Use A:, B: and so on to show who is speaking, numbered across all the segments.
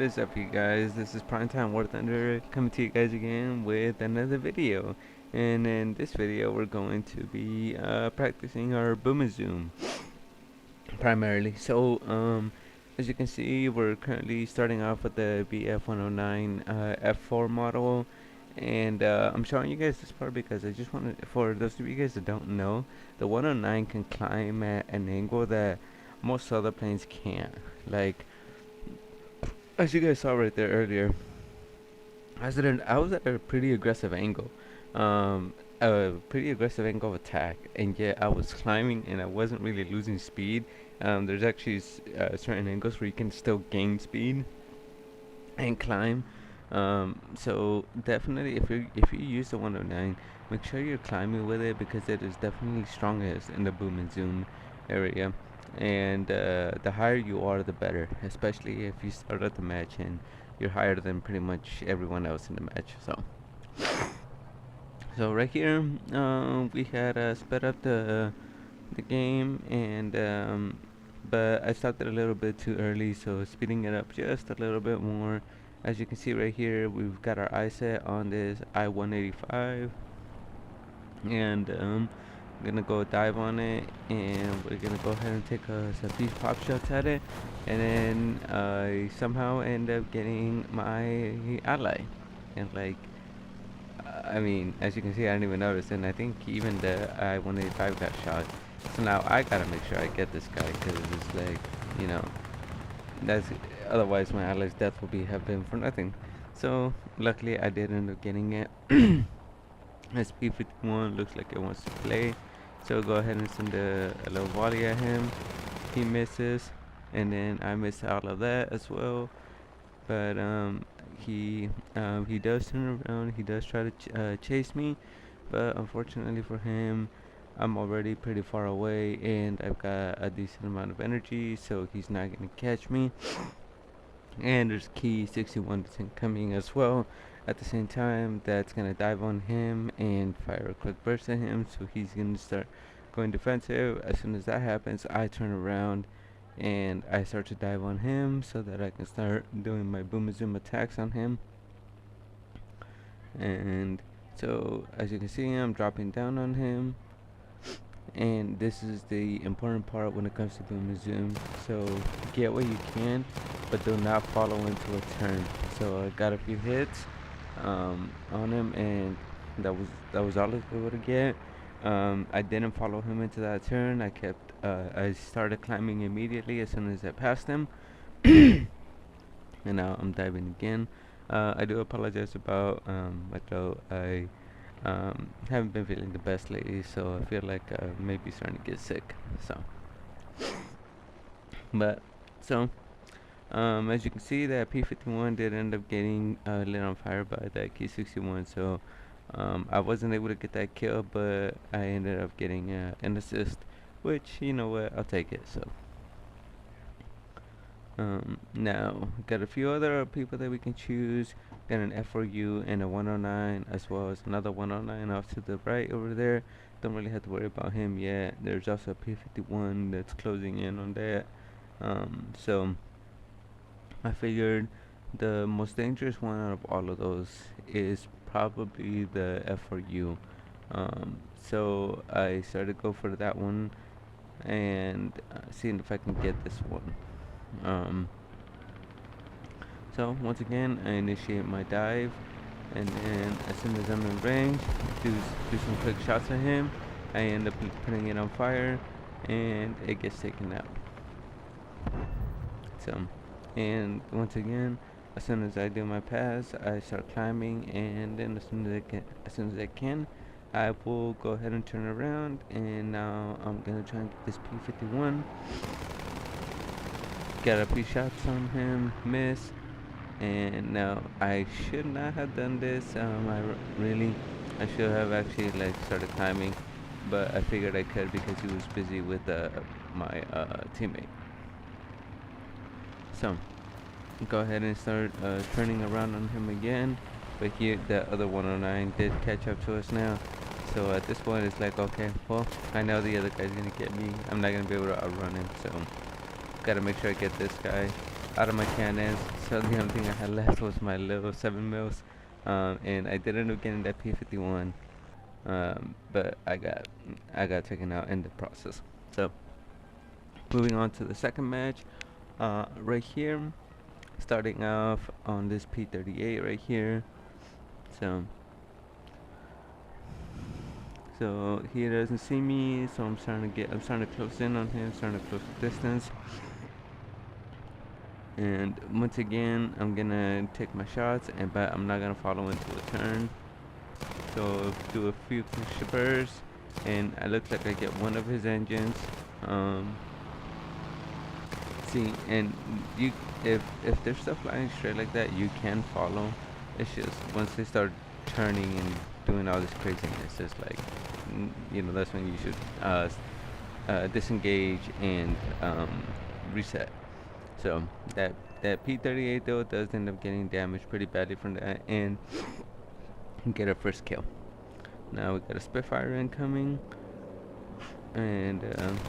A: is up, you guys? This is Primetime War Thunder coming to you guys again with another video. And in this video, we're going to be practicing our boom and zoom primarily. As you can see, we're currently starting off with the BF-109 F4 model. And I'm showing you guys this part because I just wanted, for those of you guys that don't know, the 109 can climb at an angle that most other planes can't. Like, as you guys saw right there earlier, I was at a pretty aggressive angle, a pretty aggressive angle of attack, and yet I was climbing and I wasn't really losing speed. There's actually certain angles where you can still gain speed and climb. So definitely, if you use the 109, make sure you're climbing with it because it is definitely strongest in the boom and zoom area. And the higher you are, the better. Especially if you start at the match and you're higher than pretty much everyone else in the match. So right here, we had sped up the game, and but I stopped it a little bit too early, so speeding it up just a little bit more. As you can see right here, we've got our eye set on this I-185, and I'm gonna go dive on it, and we're gonna go ahead and take a few pop shots at it, and then I somehow end up getting my ally, and like, I mean, as you can see, I didn't even notice, and I think even the I-185 got shot. So now I gotta make sure I get this guy, because it's like, you know, that's otherwise my ally's death will have been for nothing. So luckily I did end up getting it. SP51 looks like it wants to play, so go ahead and send a little volley at him. He misses, and then I miss all of that as well. But he does turn around. He does try to chase me, but unfortunately for him, I'm already pretty far away, and I've got a decent amount of energy, so he's not gonna catch me. And there's key 61% coming as well at the same time. That's gonna dive on him and fire a quick burst at him, so he's gonna start going defensive. As soon as that happens, I turn around and I start to dive on him so that I can start doing my boom and zoom attacks on him. And so as you can see, I'm dropping down on him, and this is the important part when it comes to boom and zoom. So get what you can, but do not follow into a turn. So I got a few hits on him, and that was all I was able to get. I didn't follow him into that turn. I started climbing immediately as soon as I passed him. And now I'm diving again. I do apologize about my throat. I haven't been feeling the best lately, so I feel like maybe starting to get sick. So, but so as you can see, that P51 did end up getting lit on fire by that K61. So I wasn't able to get that kill, but I ended up getting an assist, which, you know what, I'll take it. So now got a few other people that we can choose. Got an F4U and a 109, as well as another 109 off to the right over there. Don't really have to worry about him yet. There's also a P51 that's closing in on that. So I figured the most dangerous one out of all of those is probably the F4U. So I started to go for that one, and seeing if I can get this one. So once again, I initiate my dive, and then as soon as I'm in range, do some quick shots at him. I end up putting it on fire, and it gets taken out. So, and once again, as soon as I do my pass, I start climbing, and then as soon as I can, I will go ahead and turn around, and now I'm gonna try and get this P51. Got a few shots on him, miss, and now I should not have done this. I should have actually like started climbing, but I figured I could because he was busy with my teammate. So go ahead and start turning around on him again, but here the other 109 did catch up to us now. So at this point, it's like, okay, well, I know the other guy's gonna get me. I'm not gonna be able to outrun him, so gotta make sure I get this guy. out of my cannons. So the only thing I had left was my little 7 mils, and I did end up getting that P51, but I got taken out in the process. So moving on to the second match, right here, starting off on this P38 right here. So he doesn't see me, so I'm starting to close in on him, starting to close the distance. And once again, I'm gonna take my shots, but I'm not gonna follow into a turn. So do a few quick shippers, and it looks like I get one of his engines. Um, See, and you, if they're still flying straight like that, you can follow. It's just once they start turning and doing all this craziness, it's like, that's when you should disengage and reset. So that P38 though does end up getting damaged pretty badly from that, and get our first kill. Now we got a Spitfire incoming, and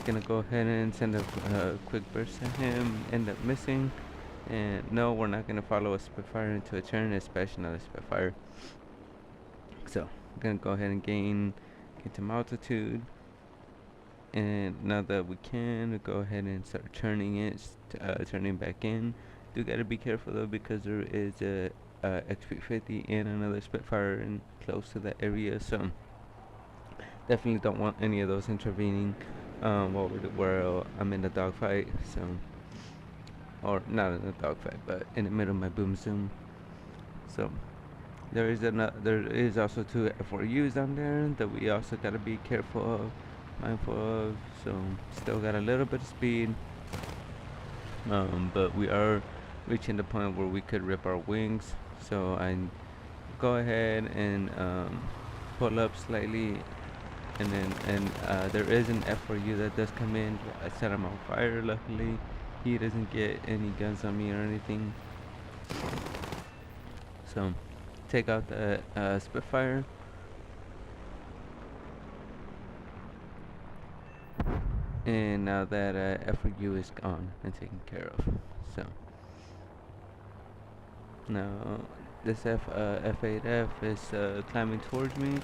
A: gonna go ahead and send a quick burst at him. End up missing, and no, we're not gonna follow a Spitfire into a turn, especially not a Spitfire. So I'm gonna go ahead and get some altitude, and now that we can, go ahead and start turning it, turning back in. Do gotta be careful though, because there is a XP50 and another Spitfire in close to that area, so definitely don't want any of those intervening while I'm in the dogfight. So, or not in the dogfight, but in the middle of my boom zoom. So there is also two F4Us down there that we also gotta be careful of, mindful of. So still got a little bit of speed, but we are reaching the point where we could rip our wings. So I go ahead and pull up slightly, and there is an F4U that does come in. I set him on fire. Luckily, he doesn't get any guns on me or anything. So take out the Spitfire. And now that F4U is gone and taken care of. So now this F8F is climbing towards me.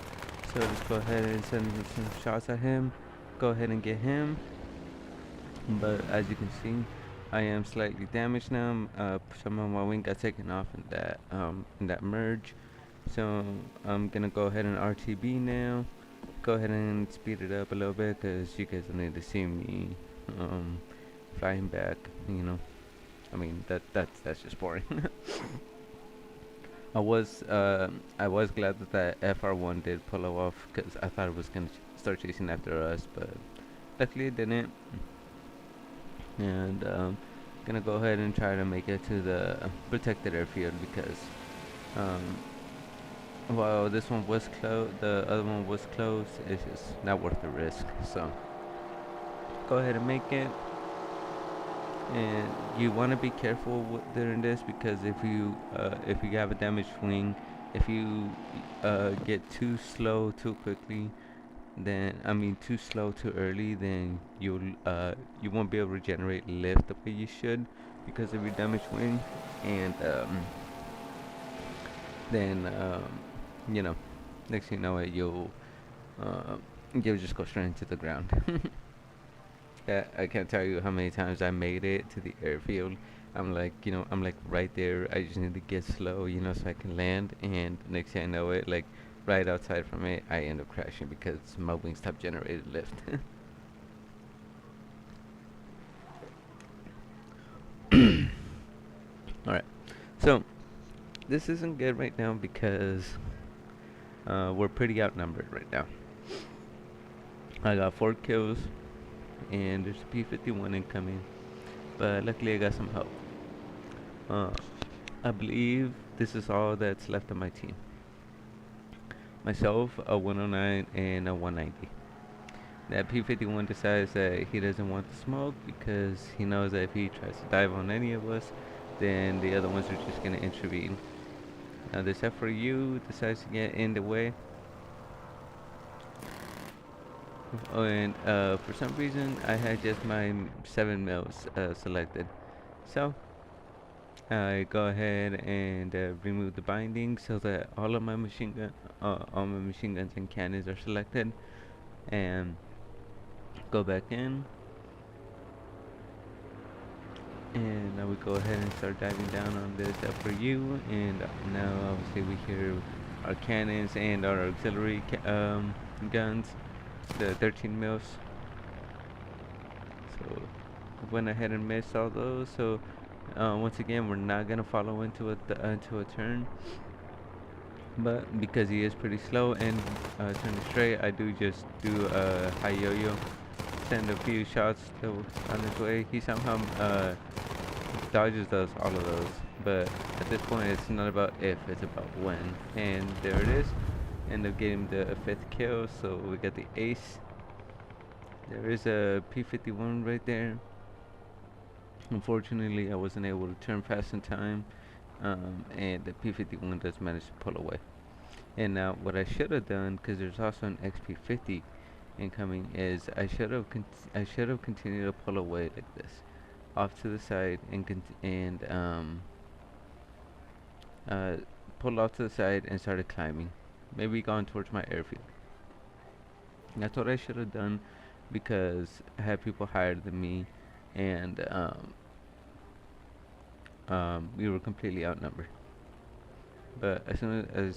A: So let's go ahead and send some shots at him. Go ahead and get him. But as you can see, I am slightly damaged now. Some of my wing got taken off in that merge. So I'm gonna go ahead and RTB now. Go ahead and speed it up a little bit, because you guys don't need to see me flying back. I mean that's just boring. I was glad that FR1 did pull off, because I thought it was gonna start chasing after us, but luckily it didn't. And gonna go ahead and try to make it to the protected airfield, because while this one was close, the other one was close. It's just not worth the risk. So go ahead and make it. And you want to be careful during this, because if you have a damaged wing, if you get too slow too quickly, too slow too early, then you won't be able to regenerate lift the way you should, because of your damaged wing. And then next thing you know it, you'll just go straight into the ground. Yeah, I can't tell you how many times I made it to the airfield. I'm like right there. I just need to get slow, so I can land. And next thing I know it, like right outside from it, I end up crashing because my wing stop generated lift. Alright, so this isn't good right now, because we're pretty outnumbered right now. I got 4 kills, and there's a P51 incoming, but luckily I got some help. I believe this is all that's left of my team. Myself, a 109, and a 190. That P51 decides that he doesn't want the smoke, because he knows that if he tries to dive on any of us, then the other ones are just going to intervene. Now this F4U decides to get in the way. Oh, and for some reason I had just my 7 mils selected. So I go ahead and remove the binding so that all my machine guns and cannons are selected, and go back in. And now we go ahead and start diving down on this FRU, and now obviously we hear our cannons and our auxiliary guns, the 13 mils. So went ahead and missed all those. So once again, we're not gonna follow into a turn, but because he is pretty slow and turning straight, I do just do a high yo-yo, send a few shots on his way. He somehow dodges all of those, but at this point, it's not about if, it's about when. And there it is. End up getting the 5th kill, so we got the ace. There is a P-51 right there. Unfortunately, I wasn't able to turn fast in time, and the P-51 does manage to pull away. And now, what I should have done, because there's also an XP-50 incoming, is I should have continued to pull away like this, off to the side, and uh, pulled off to the side and started climbing, maybe going towards my airfield. That's what I should have done, because I had people higher than me, and we were completely outnumbered. But as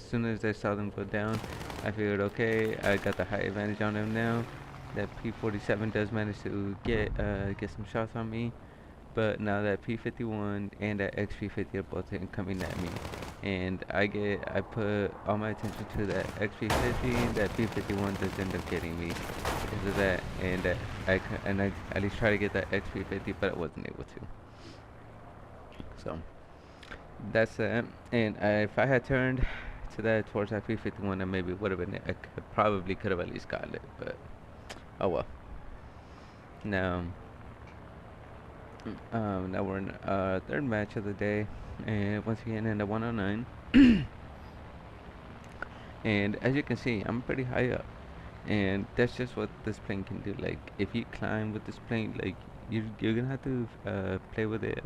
A: soon as I saw them go down, I figured, okay, I got the high advantage on them now. That P-47 does manage to get some shots on me, but now that P-51 and that XP-50 are both coming at me, and I put all my attention to that XP-50, and that P-51 does end up getting me because of that, and I at least try to get that XP-50, but I wasn't able to. So that's it. And if I had turned to that towards that P-51, then maybe it would have been. Probably could have at least gotten it, but oh well. Now, now we're in third match of the day, and once again in the 109. And as you can see, I'm pretty high up, and that's just what this plane can do. Like if you climb with this plane, like you're gonna have to play with it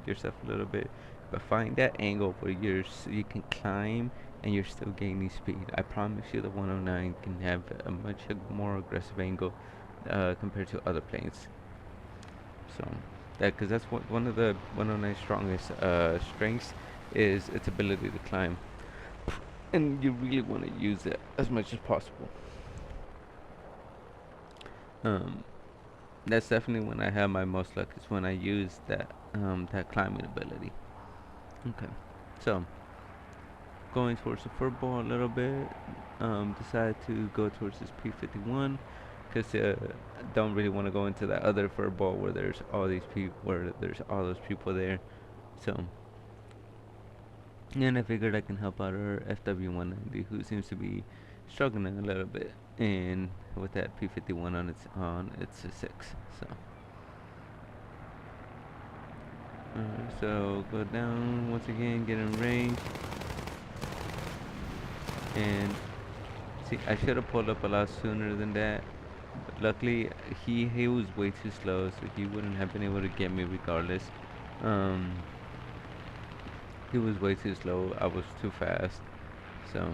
A: yourself a little bit, but find that angle where you can climb and you're still gaining speed. I promise you, the 109 can have a much more aggressive angle compared to other planes. So that, because that's one of the 109's strongest strengths, is its ability to climb, and you really want to use it as much as possible. Um, that's definitely when I have my most luck, is when I use that climbing ability. Okay, so going towards the football a little bit, decided to go towards this P-51 because I don't really want to go into that other football where there's all those people there. So, and I figured I can help out our FW-190, who seems to be struggling a little bit, and with that P-51 on its 6. So, so go down once again, get in range, and see, I should have pulled up a lot sooner than that. But luckily, he was way too slow, so he wouldn't have been able to get me regardless. Um, he was way too slow. I was too fast, so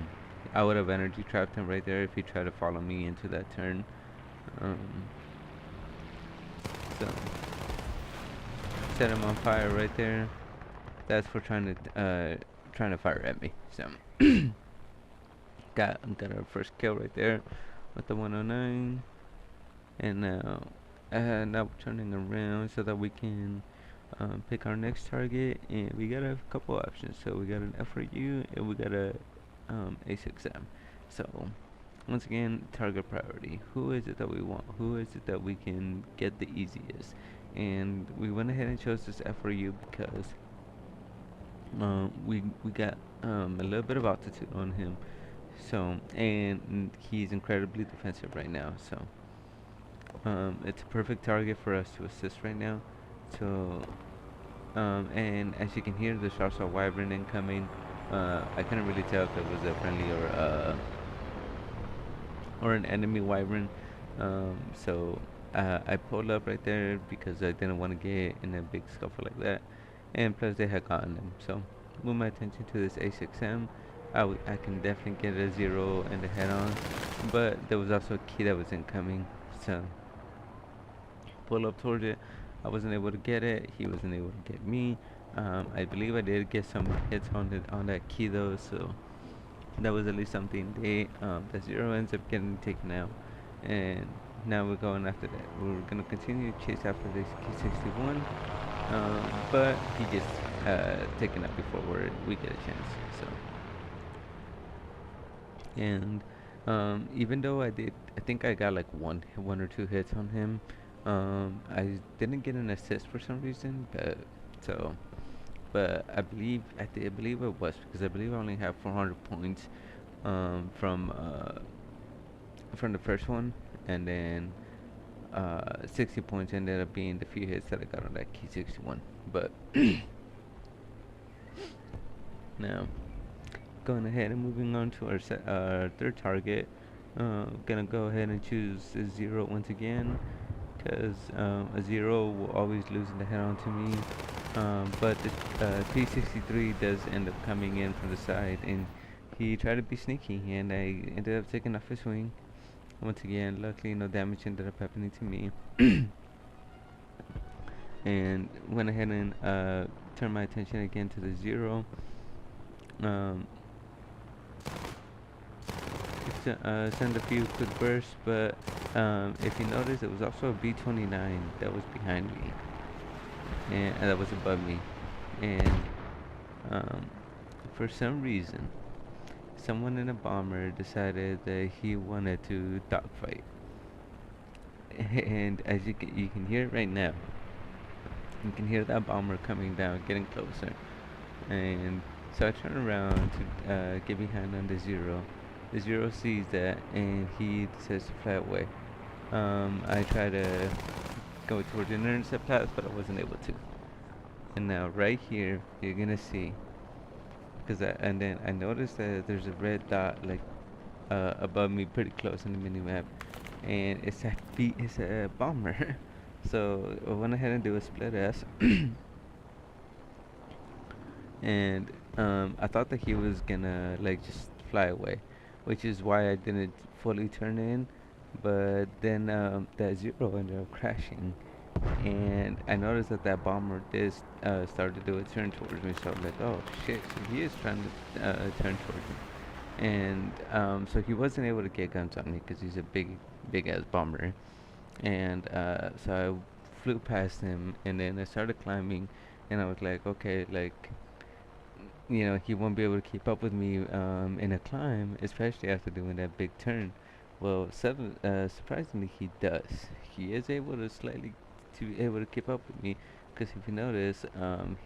A: I would have energy trapped him right there if he tried to follow me into that turn. Um, so set him on fire right there. That's for trying to fire at me. So got our first kill right there with the 109, and now we're turning around so that we can pick our next target, and we got a couple options. So we got an FRU and we got a A6M. So once again, target priority. Who is it that we want? Who is it that we can get the easiest? And we went ahead and chose this FRU because we got a little bit of altitude on him. So, and he's incredibly defensive right now. So it's a perfect target for us to assist right now. So and as you can hear, the shots are wyvern incoming. I couldn't really tell if it was a friendly or an enemy wyvern. So I pulled up right there because I didn't want to get in a big scuffle like that. and plus they had gotten them. So move my attention to this A6M. I can definitely get a 0 and a head on, but there was also a key that was incoming. So pull up towards it. I wasn't able to get it. He wasn't able to get me. I believe I did get some hits on it on that key though, so that was at least something. The 0 ends up getting taken out, and now we're going after that. We're gonna continue to chase after this Key 61, but he gets taken out before we get a chance. So, and even though I think I got like one or two hits on him. I didn't get an assist for some reason, so but I believe it was because I believe I only have 400 points um, from uh, from the first one, and then 60 points ended up being the few hits that I got on that Key 61. But now going ahead and moving on to our third target. Gonna go ahead and choose a 0 once again, because a 0 will always lose the head on to me. But the P63 does end up coming in from the side, and he tried to be sneaky, and I ended up taking off his wing. Once again, luckily no damage ended up happening to me, and went ahead and turned my attention again to the 0. Um, Send a few quick bursts, but if you notice, it was also a B-29 that was behind me, and that was above me, and um, for some reason, someone in a bomber decided that he wanted to dogfight, and as you can hear it right now, you can hear that bomber coming down, getting closer, and so I turn around to get behind on the 0. The 0 sees that, and he decides to fly away. I try to go towards the intercept path, but I wasn't able to. And now right here, you're gonna see, and then I noticed that there's a red dot like above me, pretty close on the mini map, and it's a bomber. So I went ahead and do a split S, and I thought that he was gonna like just fly away, which is why I didn't fully turn in. But then that 0 ended up crashing, and I noticed that that bomber did start to do a turn towards me. So I was like, oh shit! So he is trying to turn towards me, and so he wasn't able to get guns on me because he's a big ass bomber. And so I flew past him, and then I started climbing, and I was like, okay, like he won't be able to keep up with me in a climb, especially after doing that big turn. Well, surprisingly, he does. He is able to able to keep up with me, because if you notice,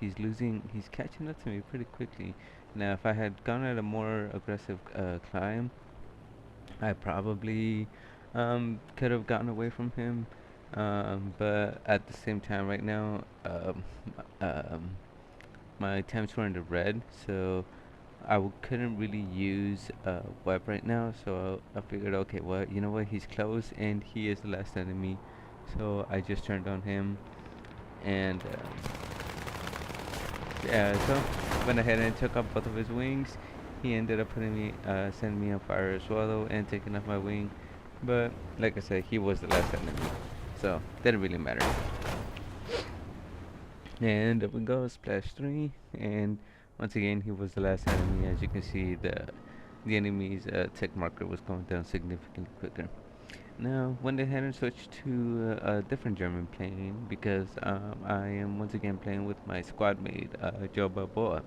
A: he's catching up to me pretty quickly. Now, if I had gone at a more aggressive climb, I probably could have gotten away from him. But at the same time, right now, um, my temps were in the red, so couldn't really use web right now. So I figured, okay, well, you know what? He's close, and he is the last enemy. So I just turned on him, and yeah, so went ahead and took off both of his wings. He ended up sending me on fire as well, though, and taking off my wing. But like I said, he was the last enemy, so didn't really matter. And there we go, splash 3, and once again he was the last enemy. As you can see, the enemy's tech marker was going down significantly quicker. Now went ahead and switched to a different German plane, because I am once again playing with my squad mate, Joebalboa.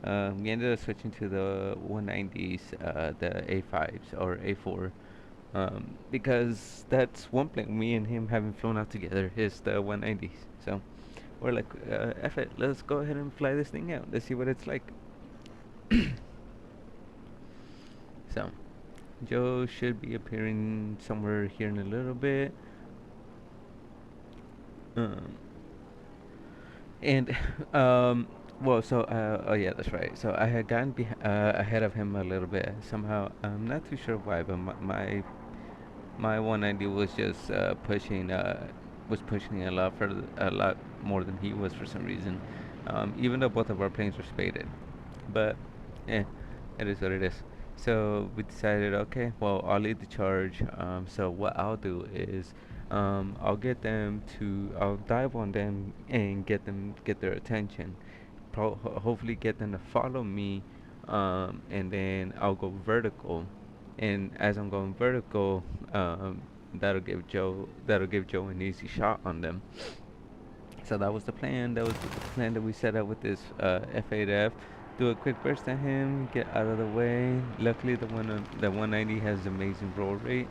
A: We ended up switching to the 190s, the A5s or A4, because that's one plane me and him having flown out together is the 190s. So we're like, F it, let's go ahead and fly this thing out. Let's see what it's like. So, Joe should be appearing somewhere here in a little bit. Um, and, well, so, oh yeah, that's right. So I had gotten ahead of him a little bit somehow. I'm not too sure why, but my 190 was just pushing a lot more than he was for some reason. even though both of our planes were spaded. But, it is what it is. So we decided, okay, well, I'll lead the charge. So what I'll do is, I'll dive on them and get their attention. Hopefully get them to follow me, and then I'll go vertical. And as I'm going vertical, that'll give Joe an easy shot on them. So that was the plan. That was the plan that we set up with this F8F. Do a quick burst at him, get out of the way. Luckily, the 190 has amazing roll rate,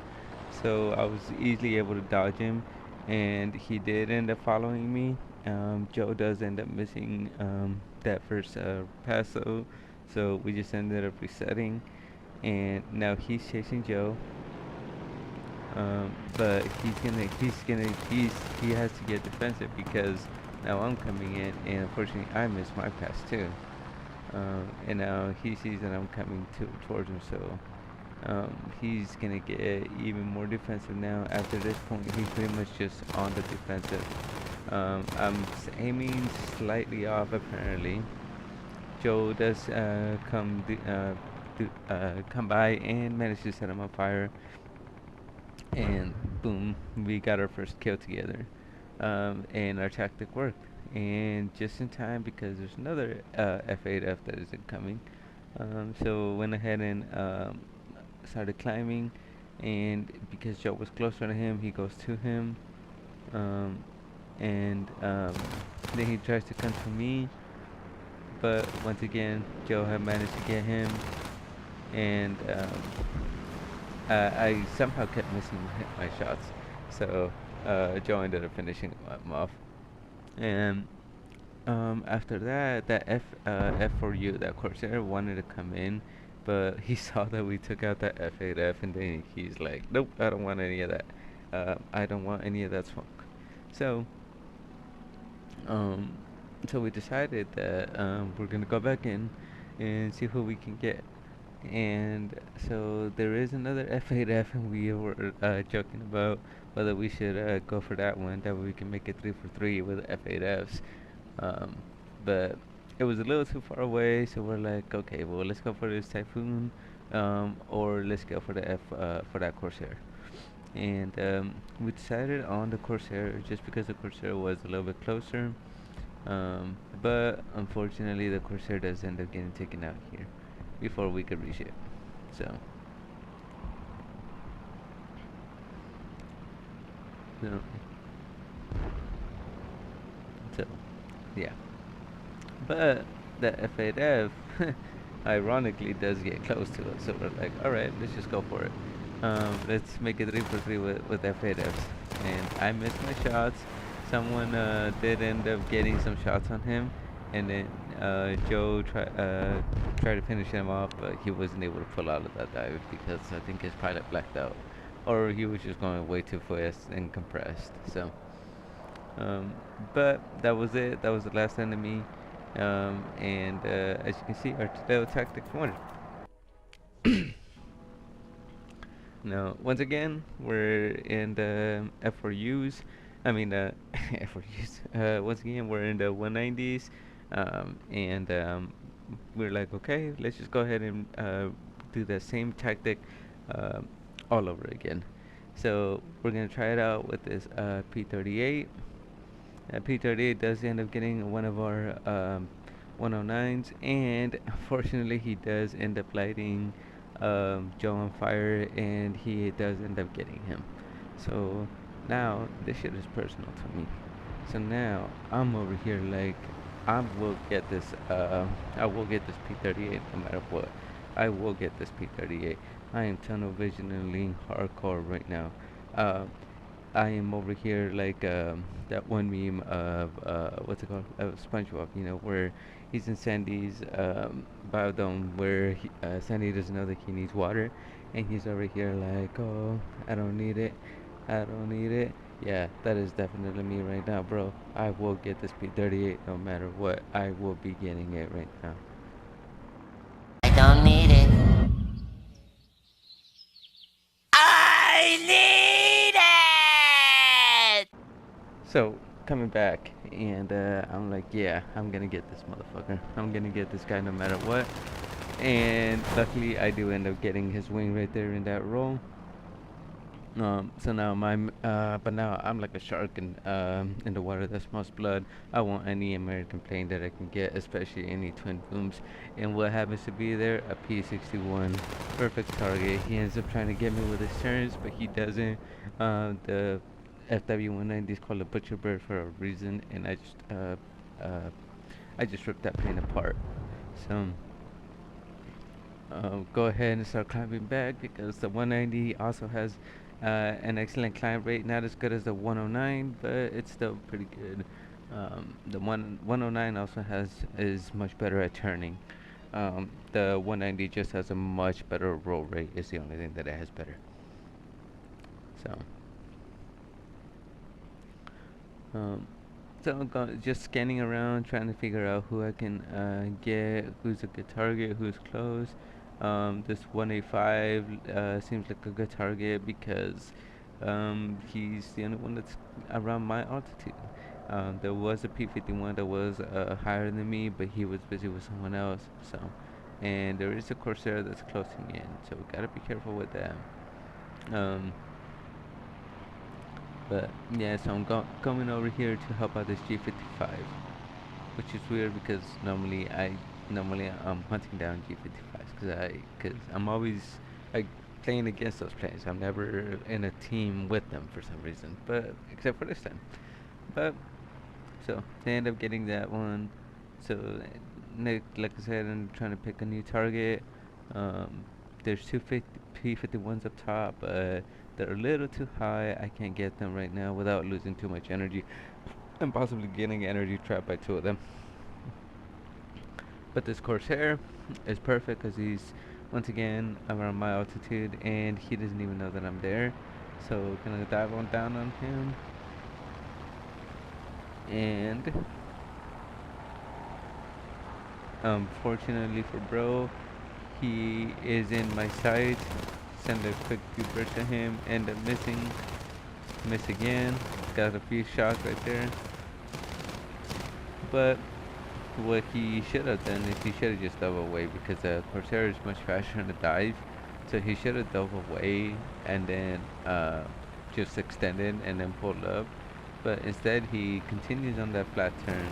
A: so I was easily able to dodge him, and he did end up following me. Joe does end up missing that first pass, so we just ended up resetting, and now he's chasing Joe. But he has to get defensive because now I'm coming in, and unfortunately I missed my pass too. And now he sees that I'm coming towards him, so he's gonna get even more defensive now. After this point, he's pretty much just on the defensive. I'm aiming slightly off apparently. Joe does come by and manage to set him on fire, and boom, we got our first kill together. And our tactic worked, and just in time because there's another F8F that is incoming. So went ahead and started climbing, and because Joe was closer to him, he goes to him, um, and then he tries to come to me, but once again Joe had managed to get him, and I somehow kept missing my shots, so Joe ended up finishing him off. And after that, that F4U, that Corsair wanted to come in, but he saw that we took out that F8F, and then he's like, "Nope, I don't want any of that. I don't want any of that smoke." So, um, so we decided that we're gonna go back in and see who we can get. And so there is another F8F, and we were joking about whether we should go for that one. That way we can make it 3 for 3 with F8Fs. Um, but it was a little too far away, so we're like, okay, well, let's go for this Typhoon, or let's go for the for that Corsair. And we decided on the Corsair just because the Corsair was a little bit closer. But unfortunately, the Corsair does end up getting taken out here before we could reach it. So, so, so yeah. But the F8F, ironically, does get close to us. So we're like, all right, let's just go for it. Let's make it 3 for 3 with F8Fs. And I missed my shots. Someone did end up getting some shots on him, and then Joe tried to finish him off, but he wasn't able to pull out of that dive because I think his pilot blacked out, or he was just going way too fast and compressed. So, um, but that was it. That was the last enemy. And as you can see, our little tactic won. Now, once again, we're in the F4Us. I mean, F4Us. Once again, we're in the 190s. And we're like, okay, let's just go ahead and do the same tactic all over again. So we're gonna try it out with this P38. P38 does end up getting one of our 109s, and unfortunately, he does end up lighting Joe on fire, and he does end up getting him. So now this shit is personal to me. So now I'm over here like I will get this. I will get this P38 no matter what. I will get this P38. I am tunnel visioning hardcore right now. Uh, I am over here like that one meme of what's it called? SpongeBob, where he's in Sandy's biodome, where Sandy doesn't know that he needs water, and he's over here like, oh, I don't need it, I don't need it. Yeah, that is definitely me right now, bro. I will get this P38 no matter what. I will be getting it right now.
B: I don't need it. I need it!
A: So coming back, and I'm like, yeah, I'm gonna get this motherfucker. I'm gonna get this guy no matter what. And luckily, I do end up getting his wing right there in that roll. So now but now I'm like a shark in the water that smells blood. I want any American plane that I can get, especially any twin booms. And what happens to be there? A P-61, perfect target. He ends up trying to get me with his turns, but he doesn't. The FW-190 is called a butcher bird for a reason, and uh, I just ripped that plane apart. So. Go ahead and start climbing back because the 190 also has an excellent climb rate, not as good as the 109, but it's still pretty good. The 109 also is much better at turning. The 190 just has a much better roll rate. Is the only thing that it has better. So, um, so I'm just scanning around, trying to figure out who I can get, who's a good target, who's close. This 185 seems like a good target because he's the only one that's around my altitude. There was a P-51 that was higher than me, but he was busy with someone else. So, and there is a Corsair that's closing in, so we gotta be careful with that. Um, but yeah, so I'm coming over here to help out this G55, which is weird because normally I'm hunting down G55s because I'm always like playing against those players. I'm never in a team with them for some reason, but except for this time. But so they end up getting that one. So like I said, I'm trying to pick a new target. Um, there's two P-51s up top, but they're a little too high. I can't get them right now without losing too much energy and possibly getting energy trapped by two of them. But this Corsair is perfect because he's once again around my altitude and he doesn't even know that I'm there. So gonna dive on down on him, and fortunately for bro, he is in my sight. Send a quick few bursts to him, end up missing, miss again. Got a few shots right there, but what he should have done is he should have just dove away because the Corsair is much faster in the dive. So he should have dove away and then just extended and then pulled up. But instead he continues on that flat turn.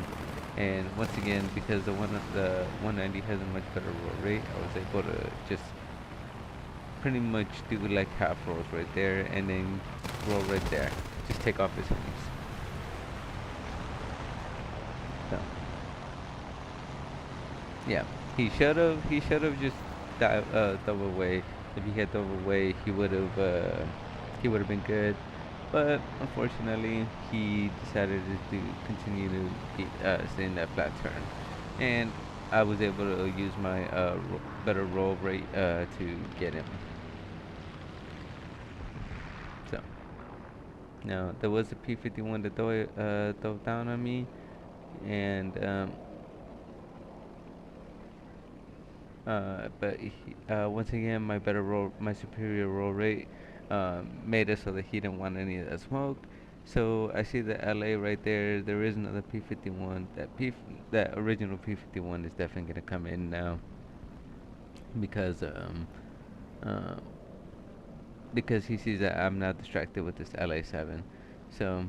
A: And once again, because the 190 has a much better roll rate, I was able to just pretty much do like half rolls right there and then roll right there. Just take off his wings. So. Yeah, he should have just dove away. If he had dove away, he would have been good. But unfortunately, he decided to continue to stay in that flat turn, and I was able to use my better roll rate to get him. So now there was a P-51 that dove down on me, and once again, my superior roll rate, made it so that he didn't want any of that smoke. So I see the LA right there. There is another P-51. That original P-51 is definitely gonna come in now because uh, because he sees that I'm not distracted with this LA-7. So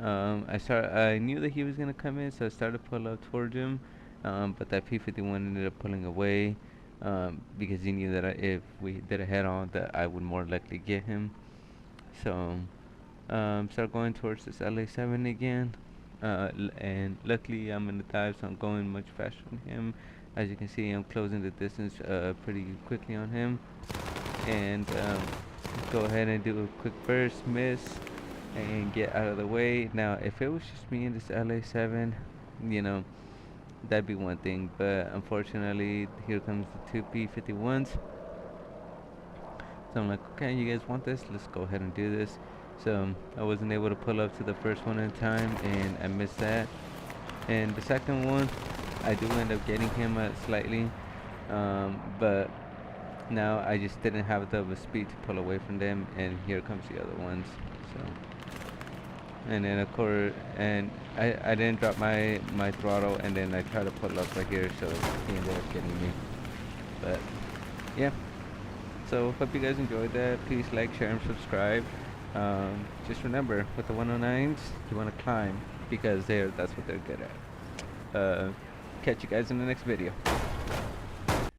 A: I knew that he was gonna come in, so I started to pull up towards him. But that P-51 ended up pulling away because he knew that if we did a head-on, that I would more likely get him. So start going towards this LA-7 again. And luckily I'm in the dive, so I'm going much faster than him. As you can see, I'm closing the distance pretty quickly on him. And go ahead and do a quick burst, miss, and get out of the way. Now, if it was just me in this LA-7, you know, that'd be one thing. But unfortunately, here comes the two P-51s. So I'm like, okay, you guys want this? Let's go ahead and do this. So I wasn't able to pull up to the first one in time, and I missed that. And the second one, I do end up getting him slightly, but now I just didn't have the speed to pull away from them, and here comes the other ones. So and then of course, and I didn't drop my throttle, and then I tried to pull up right here, so he ended up getting me. But yeah, so hope you guys enjoyed that. Please like, share, and subscribe. Just remember, with the 109s, you want to climb because that's what they're good at. Catch you guys in the next video.